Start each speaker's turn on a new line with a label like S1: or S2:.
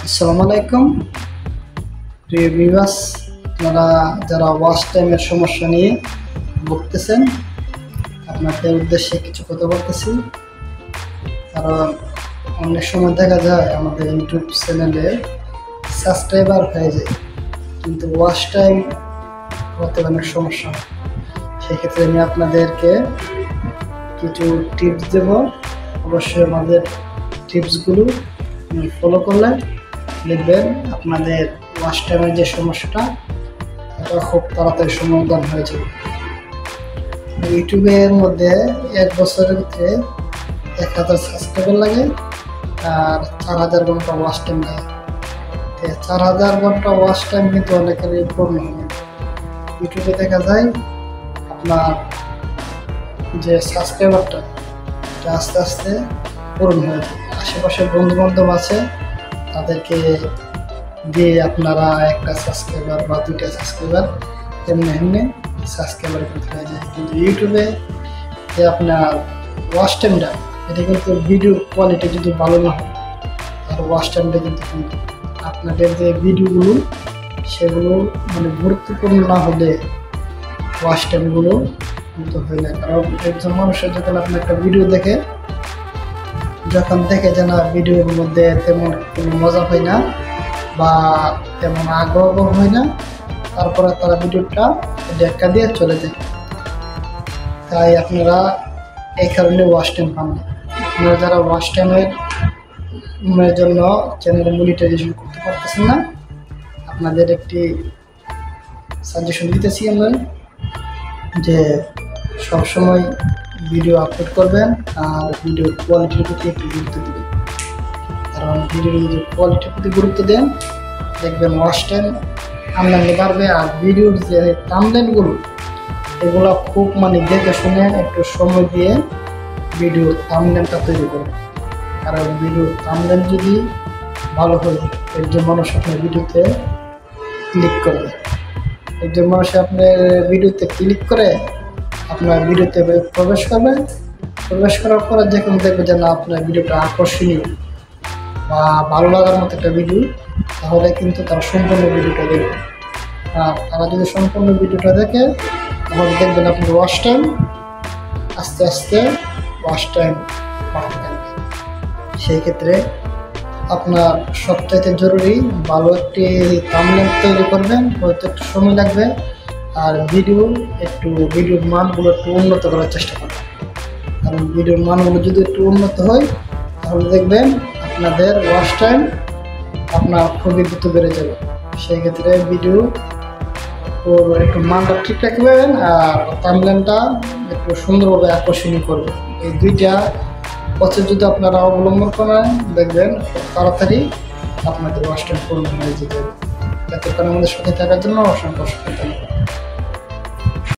S1: আসসালামু আলাইকুম প্রিয় ভিউয়ার্স, আপনারা যারা ওয়াচ টাইমের সমস্যা নিয়ে ভুগতেছেন আপনাদের উদ্দেশ্যে কিছু কথা বলতেছি। কারণ অনেক সময় দেখা যায় আমাদের ইউটিউব চ্যানেলে সাবস্ক্রাইবার হয়ে যায় কিন্তু ওয়াচ টাইম হতে অনেক সমস্যা হয়। সেক্ষেত্রে আমি আপনাদেরকে কিছু টিপস দেব। অবশ্যই আমাদের টিপসগুলো ফলো করলে দেখবেন আপনাদের ওয়াচ টাইমের যে সমস্যাটা এটা খুব তাড়াতাড়ি সমাধান হয়ে যাবে। ইউটিউবের মধ্যে 1 বছরের ভিতরে 1000 সাবস্ক্রাইবার লাগে আর 4000 ঘন্টা ওয়াচ টাইম লাগে। 4000 ঘন্টা ওয়াচ টাইম কিন্তু অনেকেরই পূর্ণ হয়। ইউটিউবে দেখা যায় আপনার যে সাবস্ক্রাইবারটা এটা আস্তে আস্তে পূরণ হয়ে যায়। আশেপাশের বন্ধু বান্ধব আছে তাদেরকে দিয়ে আপনারা একটা সাবস্ক্রাইবার বা 2টা সাবস্ক্রাইবার এমনি সাবস্ক্রাইবার করতে হয়ে যায়। কিন্তু ইউটিউবে যে আপনার ওয়াচ টাইমটা এটা কিন্তু ভিডিও কোয়ালিটি যদি ভালো না হয় আর ওয়াচ টাইমটা কিন্তু আপনাদের যে ভিডিওগুলো সেগুলো মানে গুরুত্বপূর্ণ না হলে ওয়াচ টাইমগুলো কিন্তু হয় না। কারণ একজন মানুষের যখন আপনি একটা ভিডিও দেখে যে না ভিডিওর মধ্যে তেমন কোনো মজা হয় না বা তেমন আগ্রহ হয় না, তারপরে তারা ভিডিওটা দেখা দিয়ে চলে যায়। তাই আপনারা এই কারণে ওয়াচ টাইম পান না। আপনারা যারা ওয়াচ টাইমের জন্য চ্যানেলে মনিটাইজেশন করতে পারতেছেন না, আপনাদের একটি সাজেশন দিতেছি আমরা যে সবসময় ভিডিও আপলোড করবেন আর ভিডিওর কোয়ালিটির প্রতি একটু গুরুত্ব দেবেন। কারণ ভিডিওর যদি কোয়ালিটির প্রতি গুরুত্ব দেন দেখবেন ওয়াচ টাইম আমদানি বাড়বে। আর ভিডিওর যে থাম্বনেইলগুলো এগুলো খুব দেখে শুনে একটু সময় দিয়ে ভিডিওর থাম্বনেইলটা তৈরি করবেন। কারণ ভিডিওর থাম্বনেইল যদি ভালো হয় একজন মানুষ আপনার ভিডিওতে ক্লিক করবে। একজন মানুষ আপনার ভিডিওতে ক্লিক করে আপনার ভিডিওতে প্রবেশ করার পরে যখন দেখবে যে না আপনার ভিডিওটা আকর্ষণীয় বা ভালো লাগার মতো একটা ভিডিও, তাহলে কিন্তু তারা সম্পূর্ণ ভিডিওটা দেখবে। আর তারা যদি সম্পূর্ণ ভিডিওটা দেখে তাহলে দেখবেন আপনার ওয়াচ টাইম আস্তে আস্তে ওয়াচ টাইম বাড়তে থাকবে। সেই ক্ষেত্রে আপনার সবচাইতে জরুরি ভালো একটি থাম্বনেইল তৈরি করবেন, হয়তো একটু সময় লাগবে। আর ভিডিওর মানগুলো একটু উন্নত করার চেষ্টা করবেন। কারণ ভিডিওর মানগুলো যদি একটু উন্নত হয় তাহলে দেখবেন আপনাদের ওয়াচ টাইম আপনার খুবই দ্রুত বেড়ে যাবে। সেই ক্ষেত্রে ভিডিও একটু মানটা ঠিক রাখবেন আর থাম্বনেইলটা একটু সুন্দরভাবে আকর্ষণীয় করবেন। এই 2টা পথে যদি আপনারা অবলম্বন করেন দেখবেন খুব তাড়াতাড়ি আপনাদের ওয়াচ টাইম পূর্ণ হয়ে যেতে হবে। এতক্ষণ আমাদের সাথে থাকার জন্য অসংখ্য ধন্যবাদ।